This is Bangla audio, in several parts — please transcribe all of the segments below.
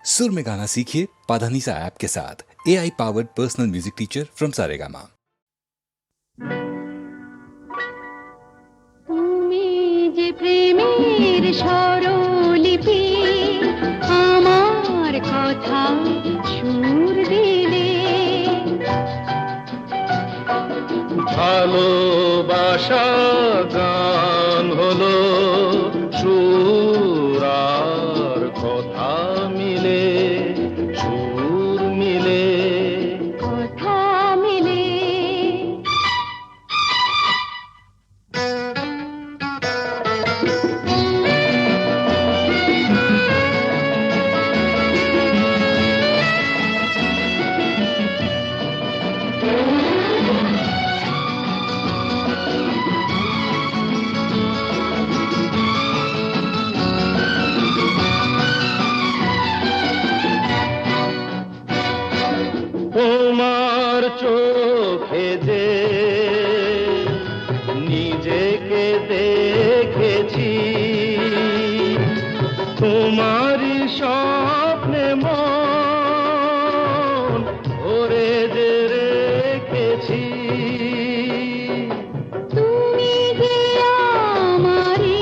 सुर में गाना सीखिए पाधानीसा ऐप के साथ। AI powered personal music teacher from Saregama. তুমি যে প্রেমের স্বরলিপি আমার কথা সুর দিলে, ভালোবাসা গান হলো সুর আর কথা মিলে, সুর মিলে, কথা মিলে। তোমার চোখে যে নিজেকে দেখেছি, তোমারই স্বপ্নে মন ভরে যে রেখেছি। তুমি যে আমারে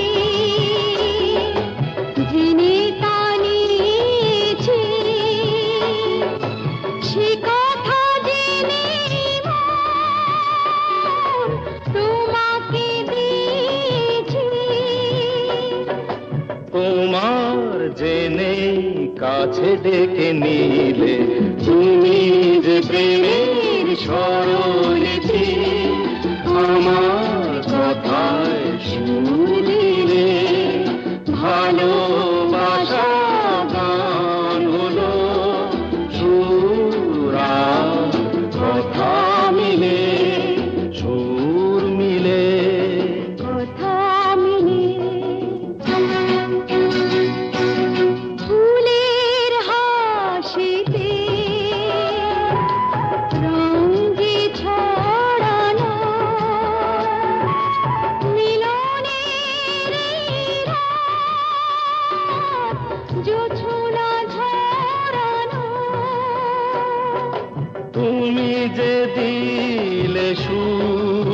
জেনে টানিয়েছি, সে কথা জেনে মন তোমাকে দিয়েছি। তোমার জেনে কাছে ডেকে নিলে, তুমি যে প্রেমের স্বরলিপি আমার কথায় সুর দিলে। ভালোবাসা গান হলো সুর আর কথা মিলে, সুর মিলে, কথা মিলে। ফুলের হাসিতে রঙ যে ছড়ানো, মিলনের এই রাত জোছনা ঝরানো। তুমি যে দিলে সুর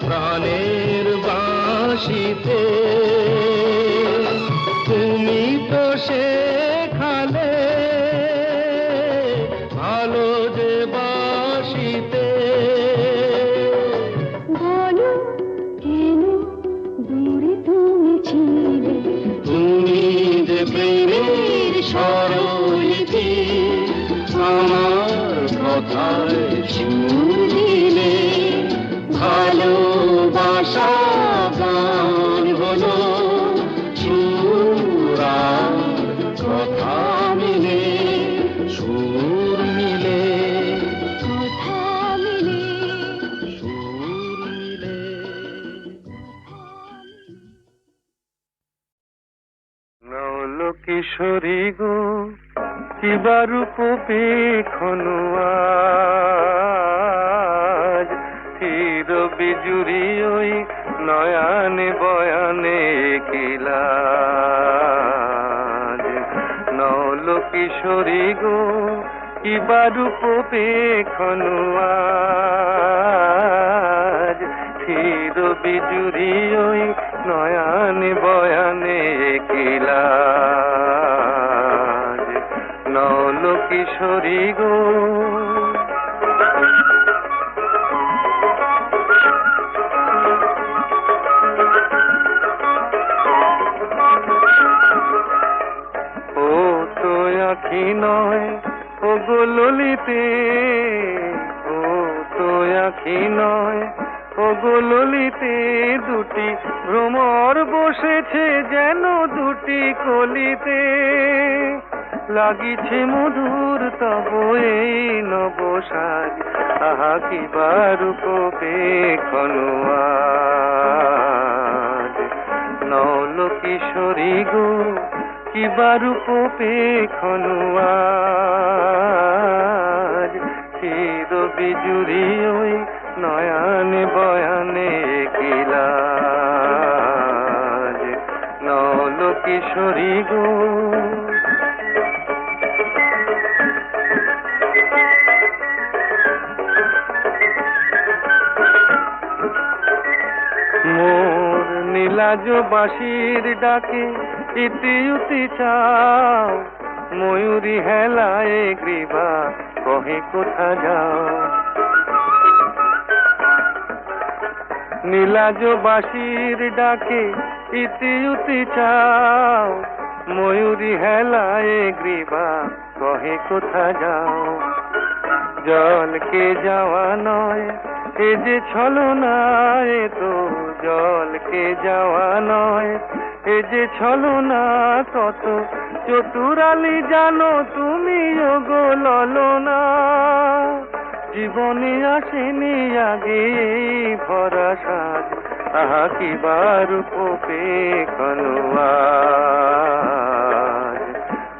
প্রাণের বাঁশিতে, তুমি তো শেখালে ভালো যে বাঁশিতে। বলো কেন দূরে তুমি ছিলে, তুমি যে প্রেমের স্বরলিপি আমার কথায় সুর দিলে। ভালোবাসা গান হলো সুর আর কথা মিলে, সুর মিলে, কথা মিলে। সুর মিলে। নল কিশোরী গো কিবা রূপ পেখনু আজ, চির বিজুরি ওই নয়ানে বয়ানে কিলাজ। নল কিশোরী গো কিবা রূপ পেখনু আজ, চির বিজুরি ওই নয়ানে বয়ানে কিলাজ। নল কিশোরী গো ও তো আখি নয় ও গো ললিতে, ও তো আখি নয় ও গো ললিতে, দুটি ভ্রমর বসেছে যেন দুটি কলিতে। লাগিছে মধুর তব এই নবসাজ, আহা কিবা রূপ পেখনু আজ। নল কিশোরী গো কিবা রূপ পেখনু আজ, চির বিজুরি ওই নয়ানে বয়ানে কিলাজ। নল কিশোরী গো নীলাজ বাঁশির ডাকে ইতি উতি চাও, ময়ূরী হেলায় গ্রীবা কহে কোথা যাও। নীলাজ বাঁশির ডাকে ইতি উতি চাও, ময়ূরী হেলায় গ্রীবা কহে কোথা যাও। জলকে যাওয়া নয় এ যে ছলনা, এ তো জলকে যাওয়া নয় এ যে ছলনা। কত চতুরালি জানো তুমি ওগো ললনা, জীবনে আসেনি আগে এই ভরা সাজ। আহা কি বার রূপে কনুয়াজ,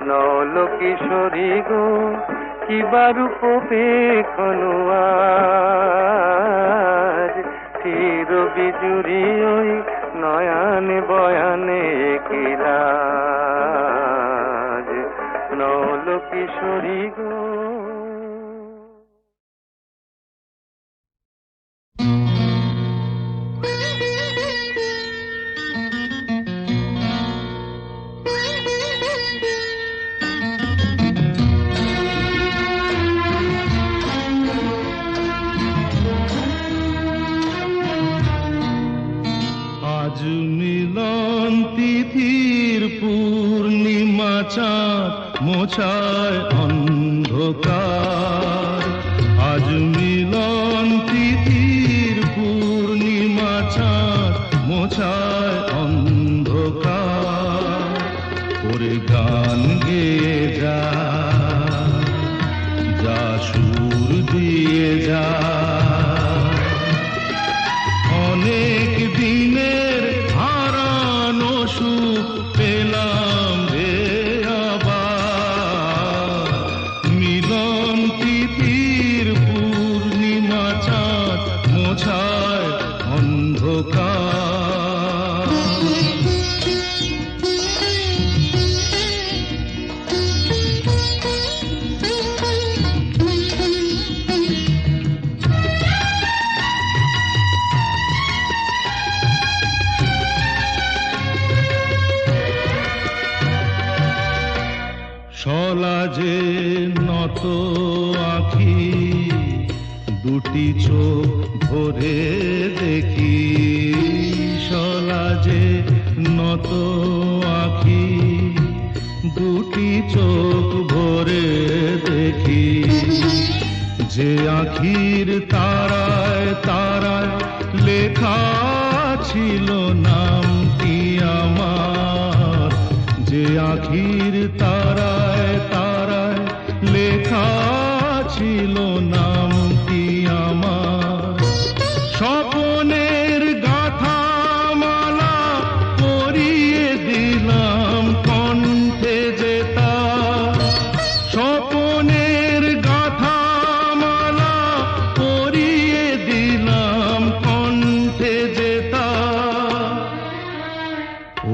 নল কিশোরী গো কি বার রূপে কনুয়াজ। চির বিজুরি ওই নয়ানে বয়ানে কিলাজ, নল কিশোরী গো। আজ মিলন তিথির পূর্ণিমা চাঁদ মোছায় অন্ধকার। আজ মিলন তিথির পূর্ণিমা চাঁদ মোছায় অন্ধকার। ওরে গান গেয়ে যা, যা সুর দিয়ে যা, অনেক দিনের হারানো সুখ পেলাম রে আবার। মিলন তিথির পূর্ণিমা চাঁদ মোছায় অন্ধকার। সলাজে নত আঁখি দুটি চোখ ভরে দেখি। সলাজে নত আঁখি দুটি চোখ ভরে দেখি। যে আঁখির তারায় তারায় লেখা ছিল নামটি আমার। যে আঁখির তারায় তারায় লেখা ছিল নামটি আমার। স্বপনের গাথা মালা পরিয়ে দিলাম কণ্ঠে যেতা। স্বপনের গাথা মালা পরিয়ে দিলাম কণ্ঠে যেতা।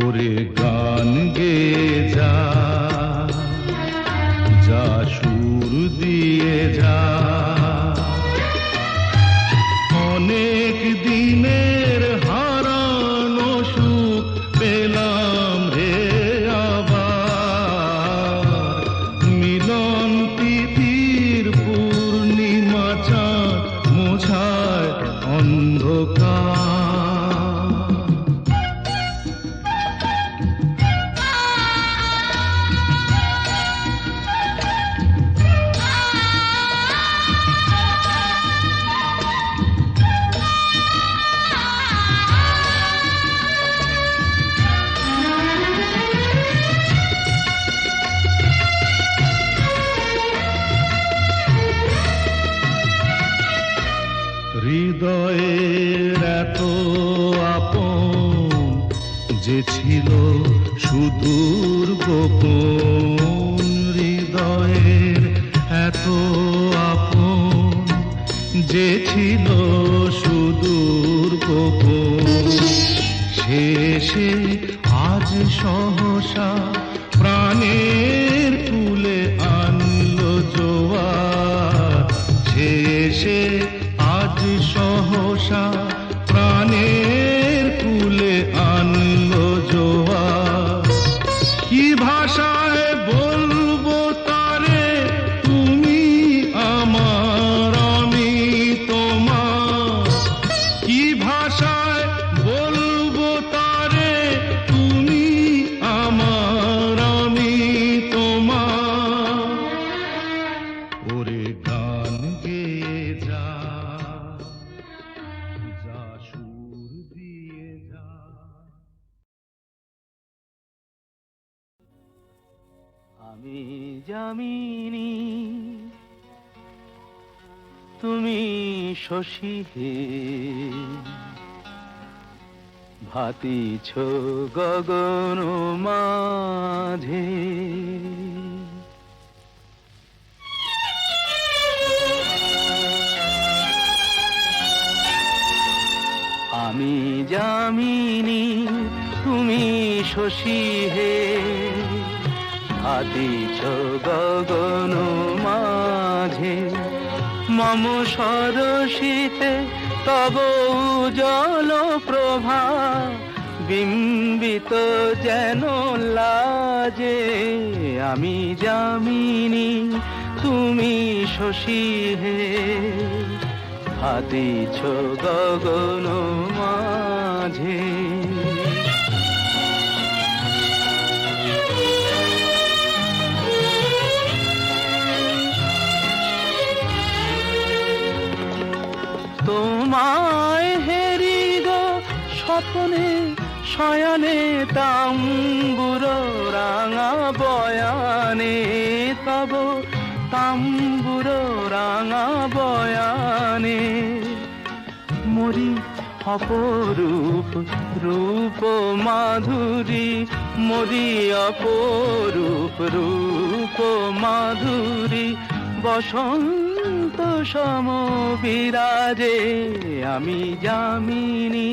ওরে গান গেয়ে যা, যা সুর দিয়ে যা, অনেক দিনের হারানো সুখ পেলাম রে আবার। মিলন তিথির পূর্ণিমা চাঁদ মোছায় অন্ধকার। হৃদয়ের এত আপন যে ছিল সুদূর গোপন। হৃদয়ের এত আপন যে ছিল সুদূর গোপন। শেষে আজ সহসা প্রাণের কুলে আনলো জোয়ার। শেষে আজ সহসা প্রাণের কুলে আনলো আমি যামিনী তুমি শশী হে ভাতিছ গগন মাঝে আমি যামিনী তুমি শশী হে ভাতিছ গগন মাঝে মম সরসিতে তব উজ্জ্বল প্রভা বিম্বিত যেন লাজে আমি যামিনী তুমি শশী হে ভাতিছ গগন মাঝে তোমায় হেরি গো স্বপ্নে শয়নে তাম্বুর রাঙা বয়ানে তব তাম্বুর রাঙা বয়ানে মরি অপরূপ রূপ মাধুরী মরি অপরূপ রূপ মাধুরী বসন্ত সম বিরাজে আমি যামিনী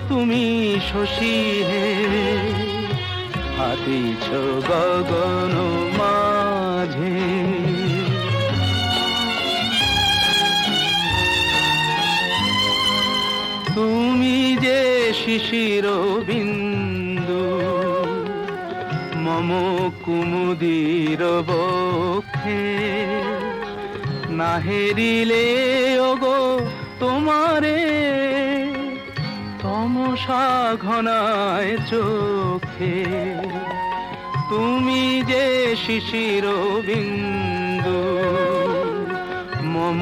তুমি শশী হে ভাতিছ গগন মাঝে তুমি যে শিশির বিন্দু মম কুমুদির বক্ষে না হেরিলে ওগো তোমারে তমসা ঘনায় চোখে তুমি যে শিশির বিন্দু মম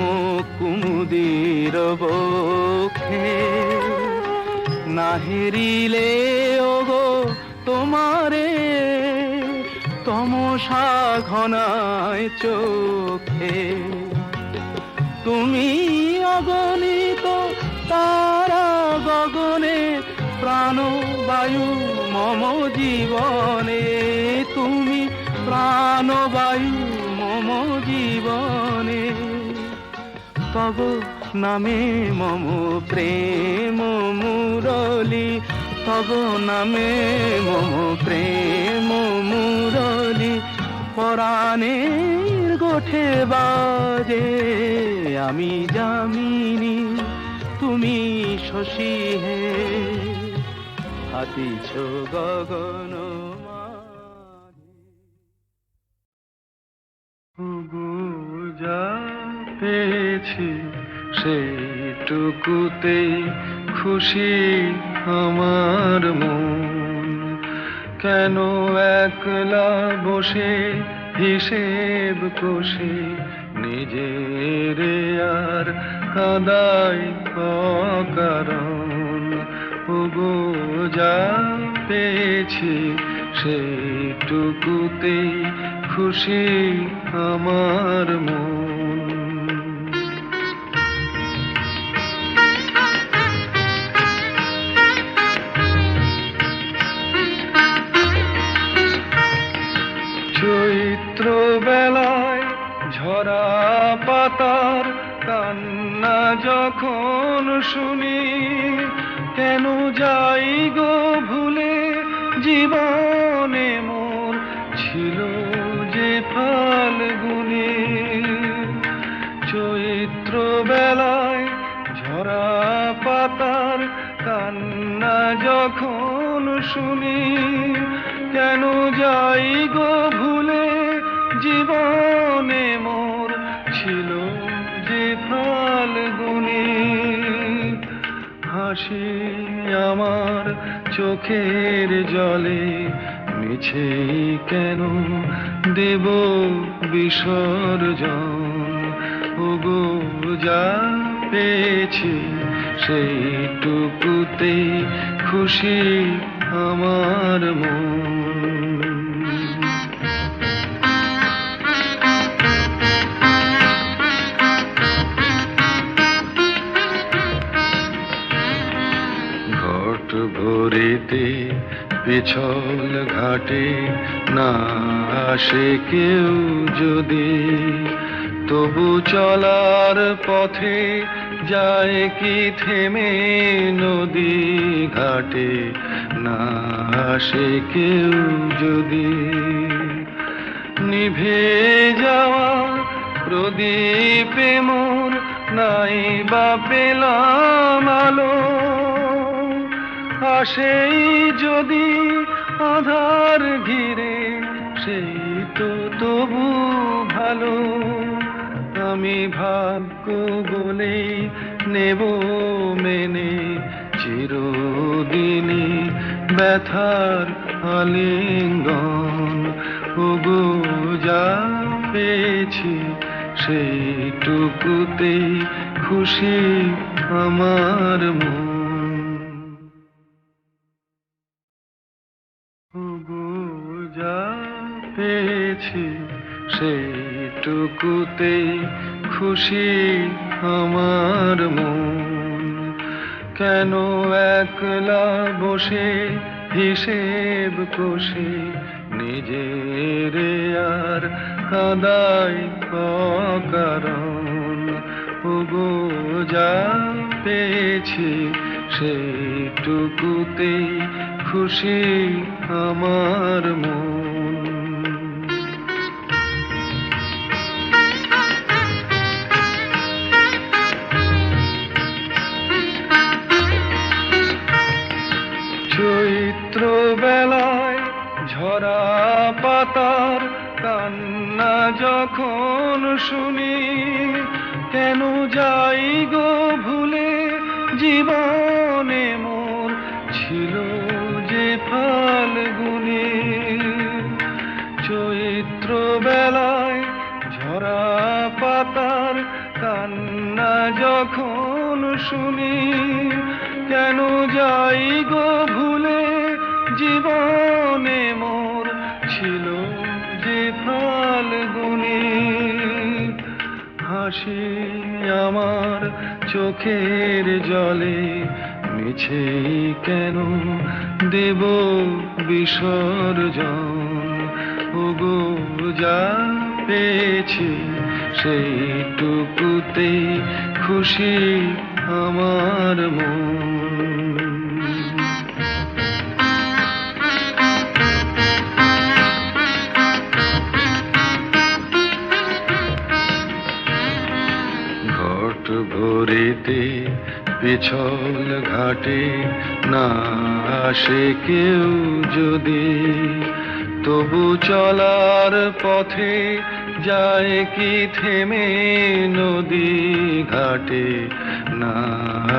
কুমুদির বক্ষে না হেরিলে ওগো তোমারে তমসা ঘনায় চোখে তুমি অগণিত তারা গগনে প্রাণবায়ু মম জীবনে তুমি প্রাণবায়ু মম জীবনে তব নামে মম প্রেম মুরলি তব নামে মম প্রেম মুরলি পরাণের গোঠে বাজে আমি যামিনী তুমি শশী হে ভাতিছ গগন যা পেয়েছি সেইটুকুতে খুশি আমার মন কেন একলা বসে হিসেব কষে নিজের আর কাদাই অকারণ ওগো যা পেয়েছি সেইটুকুতে খুশি আমার মন চৈত্র বেলায় ঝরা পাতার কান্না যখন শুনি কেন যাই গো ভুলে জীবনে মোর ছিল যে ফাল্গুনে চৈত্র বেলায় ঝরা পাতার কান্না যখন শুনি কেন যাই গো ভুলে জীবনে মোর ছিল যে ফাল্গুনে হাসি আমার চোখের জলে মিছে কেন দেব বিসর্জন ওগো যা পেয়েছি সেইটুকুতে খুশি আমার মন ভোরেতে পিছল ঘাটে না আসে কেউ যদি, তবু চলার পথে যায় কি থেমে নদী ঘাটে না আসে কেউ যদি। নিভে যাওয়া প্রদীপে মোর নাই বা পেলাম আলো, আসেই যদি আধার ঘিরে সেই তো তবু ভালো। আমি ভাগ্য বলেই নেব মেনে চিরদিনই ব্যথার আলিঙ্গন। ওগো যা পেয়েছি সেইটুকুতেই খুশি আমার মন। ওগো যা পেয়েছি সেইটুকুতেই খুশি আমার মন। কেন একলা বসে হিসেব কষে নিজের আর কাদাই অকারণ। ওগো যা পেয়েছি সেইটুকুতেই খুশি আমার মন। চৈত্র বেলায় ঝরা পাতার কান্না যখন শুনি, কেন যাই গো ভুলে জীবনে মোর ছিল যে ফাল্গুনি। চৈত্র বেলায় ঝরা পাতার কান্না যখন শুনি, কেন যাই গো ভুলে জীবনে মোর ছিল যে ফাল্গুনি। হাসি আমার চোখের জলে মিছে কেন দেব বিসর্জন। ওগো যা পেয়েছি সেইটুকুতেই খুশি আমার মন। ঘট ভরিতে পিছল ঘাটে না আসে কেউ যদি, তবু চলার পথে যায় কি থেমে নদী ঘাটে না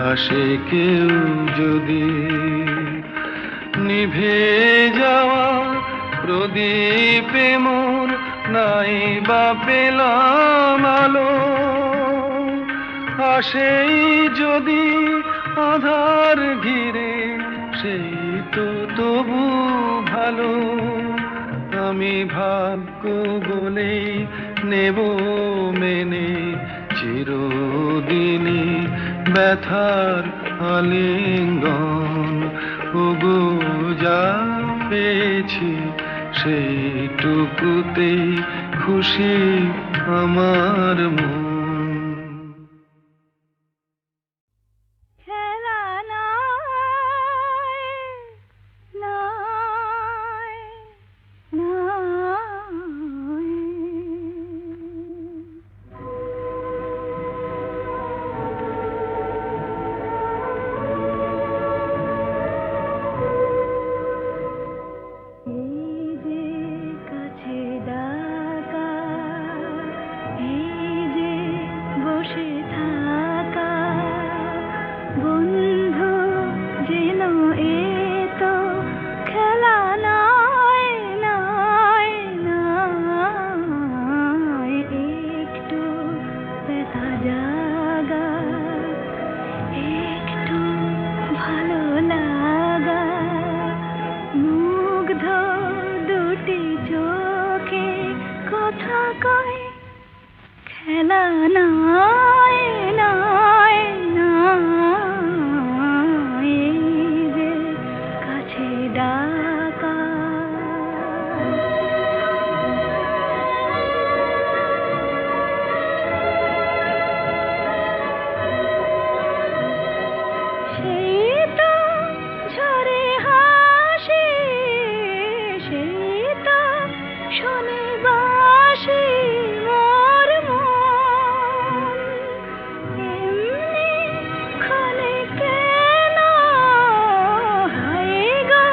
আসে কেউ যদি। নিভে যাওয়া প্রদীপে মোর নাই বা পেলাম আলো, আসেই যদি আধার ঘিরে সেই তো তবু ভালো। আমি ভাগ্য বলেই নেব মেনে চিরদিনই ব্যথার আলিঙ্গন। ওগো যা পেয়েছি সেইটুকুতেই খুশি আমার মন। খেলা নাই, নাই, নাই। এই যে কাছে ডাকা, এই যে বসে থাকা, বন্ধু যেন এ তো খেলা নাই, নাই, নাই। একটু ব্যথা জাগা, একটু ভালো লাগা, মুগ্ধ দুটি চোখে কথা কয় খেলা নাই, নাই, নাই। এই যে কাছে বাসি মোর মন এমনি ক্ষণে কেন হায় গো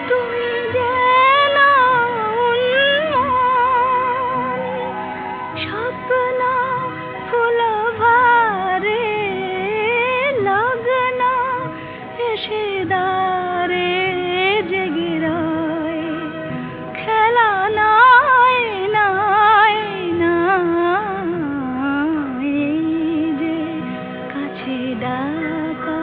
তুমি যেন উন্মন স্বপ্ন ফুলভারে লগ্ন এসে দাঁড়ে জেগে রয় খেলা নাই নাই নাই যে কাছে ডাকা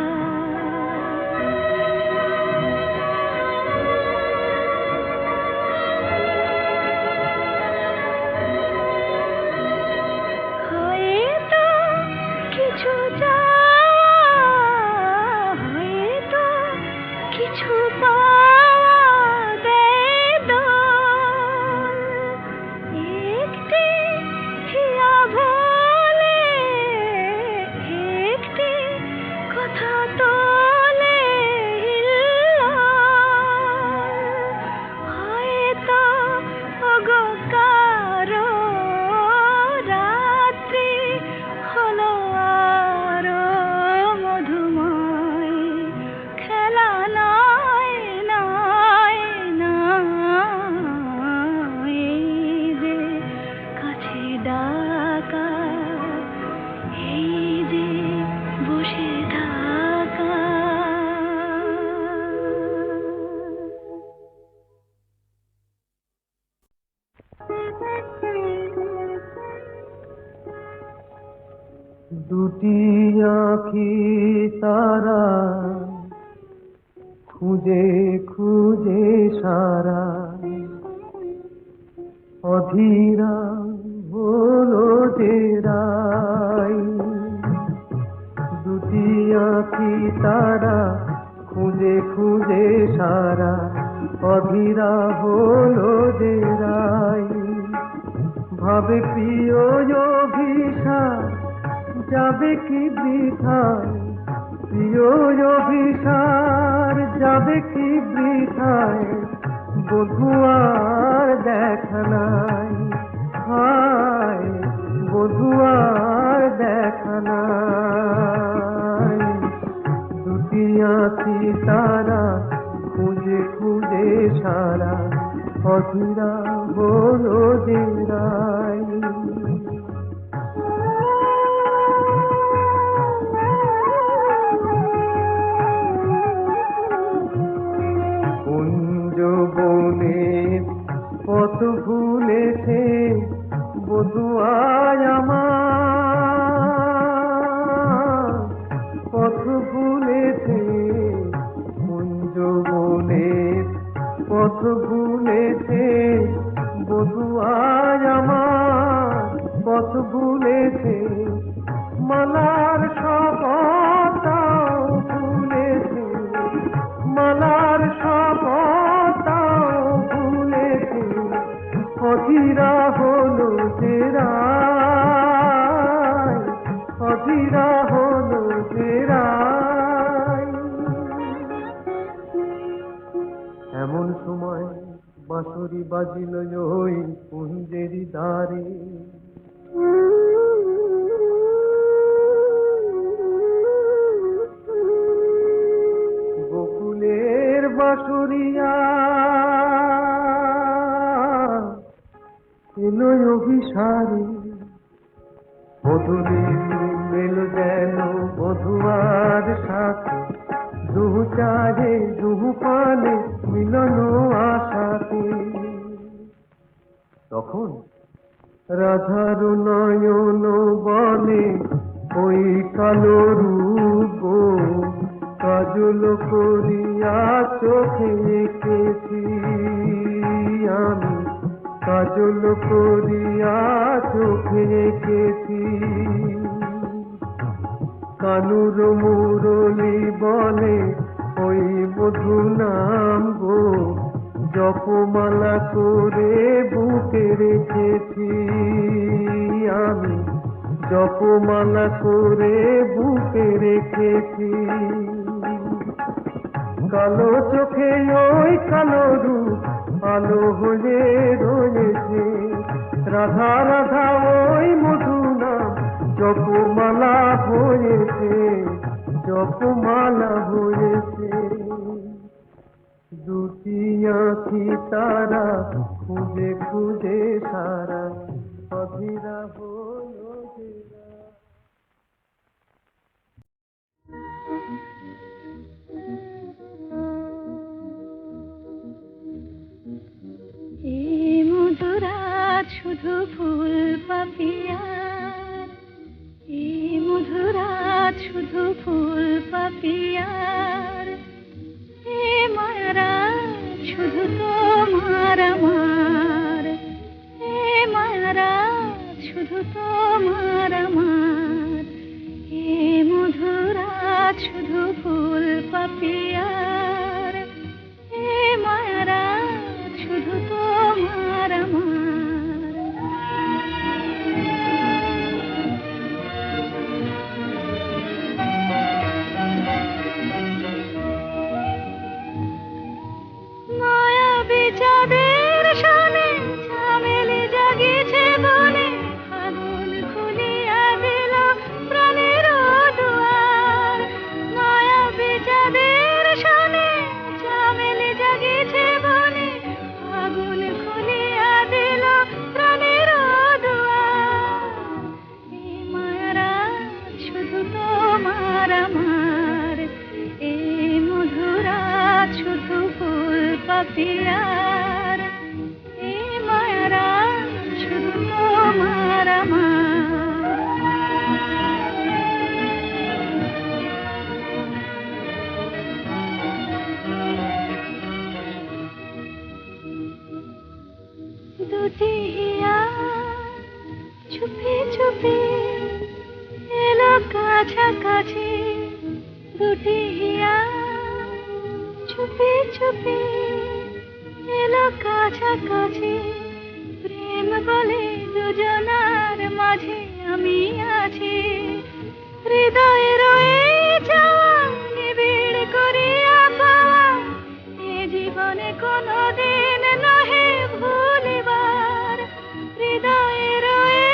হয়তো কিছু চাওয়া হয়তো কিছু পাওয়া দেয় দোল একটি হিয়া ভোলে একটি কথা তোলে হিল্লোল হয়তো ওগো কারো রাত্রি হলো আরো মধুময় খেলা নাই নাই নাই যে কাছে ডাকা এই যে বসে থাকা দুটি আঁখি তারা খুঁজে খুঁজে সারা অধীরা হলো যে রাই দুটি আঁখি তারা খুঁজে খুঁজে সারা অধীরা হলো যে রাই ভাবে প্রিয় অভিশাপ যাবে কি বৃথায় প্রিয় অভিসার যাবে কি বৃথায় বধুয়ার দেখা নাই হায় বধুয়ার দেখা নাই দুটি আঁখি তারা খুঁজে খুঁজে সারা অধীরা হলো যে রাই বনের পথ ভুলেছে বধুয়ায় আমার পথ ভুলেছে কুঞ্জ বনের পথ ভুলেছে বধুয়ায় আমার পথ ভুলেছে মালার শপথটাও ভুলেছে মালার শপথটাও ভুলেছে অধীরা হলো যে রাই অধীরা হলো যে রাই এমন সময় বাঁশরি বাজিল ওই কুঞ্জেরি দ্বারে গোকুলের বাঁশরিয়া এলো অভিসারে বধূরে মেলো যেন বধুয়ার সাথে দুহু চারে দুহু পানে মিলন আশাতে তখন রাধার নয়ন বলে ওই কালো রূপ কাজল করিয়া চোখে এঁকেছি আমি কাজল করিয়া চোখে এঁকেছি কানুর মুরলি বলে ওই মধু নাম গো জপমালা করে বুকে রেখেছি আমি জপমালা করে বুকে রেখেছি কালো চোখে ওই কালো রূপ আলো হয়ে রয়েছে। রাধা রাধা ওই মধু নাম জপমালা হয়েছে, জপমালা হয়েছে। দুটি আঁখি তারা খুঁজে খুঁজে সারা অধীরা হলো ঘেরা। এই মধুরাত শুধু ফুল পাপিয়ার, এই মধুরাত শুধু ফুল পাপিয়ার, এ মায়ারাত শুধু তোমার আমার, এ মায়ারাত শুধু তোমার আমার, এ মধুরাত শুধু ফুল পাপিয়ার, এ মায়ারাত শুধু তোমার আমার। মায়াবী চাঁদের সনে চামেলি জাগিছে বনে, আগুন খুলিয়া দিল প্রাণের দুয়ার। মায়াবী চাঁদের সনে চামেলি জাগিছে বনে, আগুন খুলিয়া দিল প্রাণের দুয়ার। এই মায়ারাত শুধু তোমার আমার, এই মধুরাত শুধু ফুল পাপিয়ার, এই মায়ারাত শুধু তোমার আমার। দুটি হিয়া চুপি চুপি এলো কাছাকাছি, দুটি হিয়া চুপি চুপি এলো কাছাকাছি। প্রেম বলে দুজনার মাঝে আমি আছি, হৃদয়ে রয়ে যাওয়া নিবিড় করিয়া পাওয়া, এ জীবনে কোনোদিন নহে ভুলিবার। হৃদয়ে রয়ে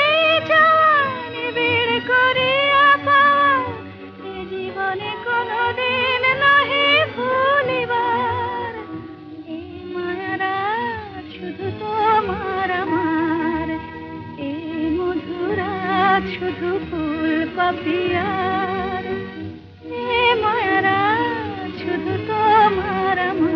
যাওয়া নিবিড় করিয়া পাওয়া, এ জীবনে কোনোদিন নহে ভুলিবার। এই মায়ারাত শুধু তোমার আমার, এই মধুরাত শুধু ফুল পাপিয়ার, এ মায়ারাত শুধু তোমার আমার।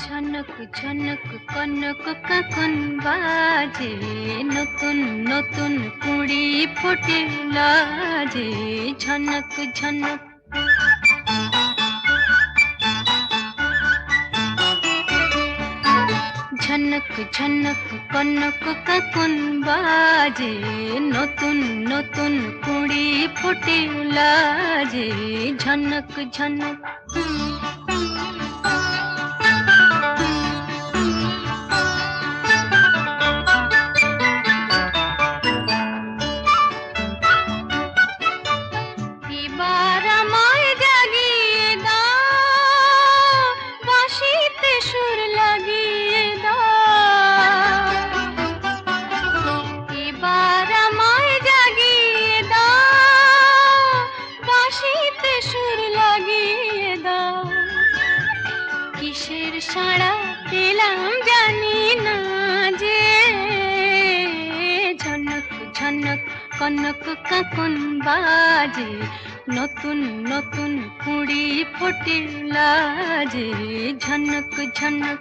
ঝনক ঝনক কনক কাকন বাজে, নতুন নতুন কুড়ি ফোটে লাজে। ঝনক ঝনক ঝনক ঝনক কনক কাকন বাজে, নতুন নতুন কুড়ি ফোটে লাজে। ঝনক ঝনক এবার আমায় জাগিয়ে দাও, বাঁশিতে সুর লাগিয়ে দাও। এবার আমায় জাগিয়ে দাও, বাঁশিতে সুর লাগিয়ে দাও। কিসের সাড়া পেলাম জানি না যে, ঝনক ঝনক কনক কাকন বাজে, নতুন নতুন কুড়ি ফোটে লাজে। ঝনক ঝনক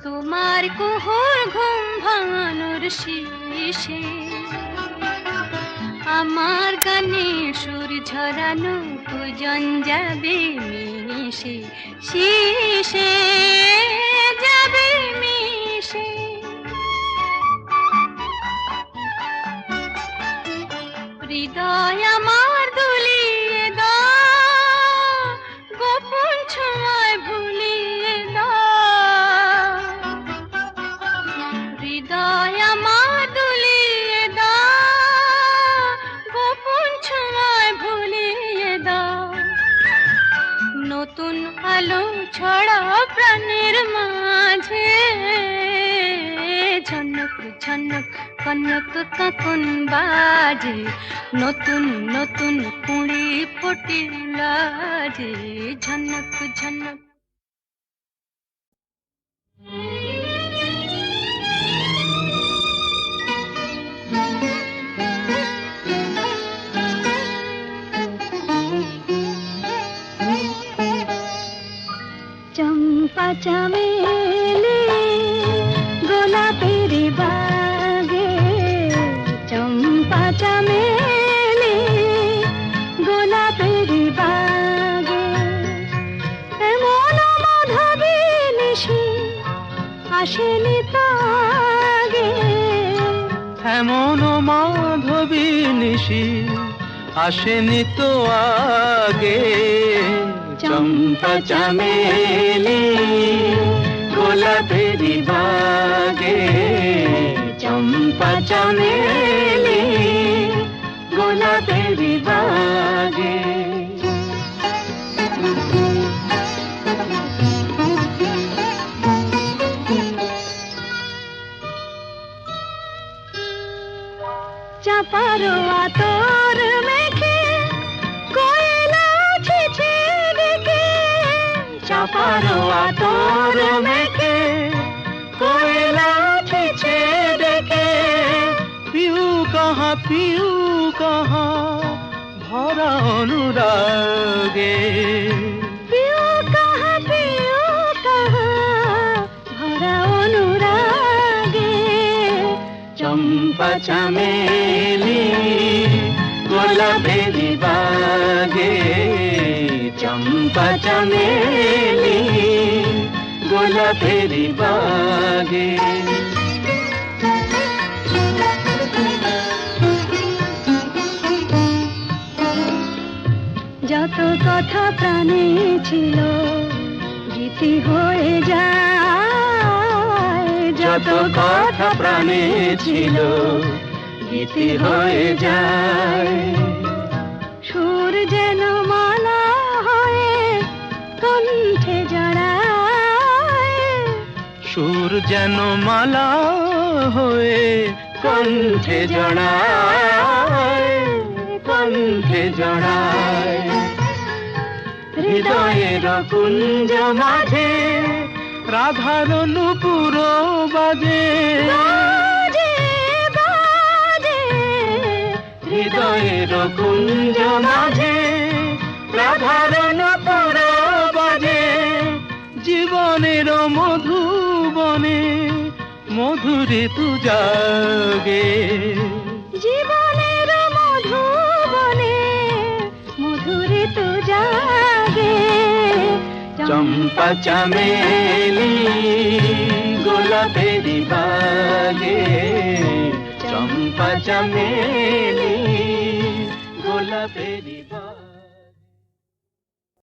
তোমার কুহুর ঘুম ভাঙানোর শেষে, আমার গানে সুর ঝরানো পূজন যাবে মিশে, শেষে যাবে মিশে। হৃদয় আমার দুলিয়ে দাও, গোপন ছোঁয়ায় ভুলিয়ে দাও। হৃদয় আমার দুলিয়ে দাও, গোপন ছোঁয়ায় ভুলিয়ে দাও। নতুন আলো ছড়াও প্রাণের মাঝে, ঝনক ঝনক কনক কাকন বাজে, নতুন নতুন কুড়ি ফুটিল যে, ঝনক ঝনক। চম্পা চামেলি গোলাপের বাগে, চম্পা চামেলি গোলাপের বাগে, এমন মাধবী নিশি আসেনি তো আগে। এমন মাধবী নিশি আসেনি তো আগে। চম্পা চামেলি গোলাপের বাগে, চম্পা চামেলি গোলাপের বাগে। চাপার আতর মেখে কোয়েলা ছিছে ডেকে, চাপার আতর মেখে কোয়েলা ছিছে ডেকে, পিউ কাহা ভরা অনুরাগে। পিউ কাহা ভরা অনুরাগে। চম্পা চামেলি গোলাপের বাগে, চম্পা চামেলি গোলাপের বাগে। যত কথা প্রাণে ছিল গীতি হয়ে যায়, যত কথা প্রাণে ছিল গীতি হয়ে যায়। সুর যেন মালা হয়ে কণ্ঠে জড়ায়, সুর যেন মালা হয়ে কণ্ঠে জড়ায়, কণ্ঠে জড়ায়। হৃদয়ের কুঞ্জ মাঝে রাধার নূপুর বাজে, বাজে বাজে। হৃদয়ের কুঞ্জ মাঝে রাধার নূপুর বাজে। জীবনের মধুবনে মধুরে তু জাগে, জীবনের মধুবনে মধুরে তু জাগে। চম্পা চামেলি গোলাপের বাগে, চম্পা চামেলি গোলাপের বাগে।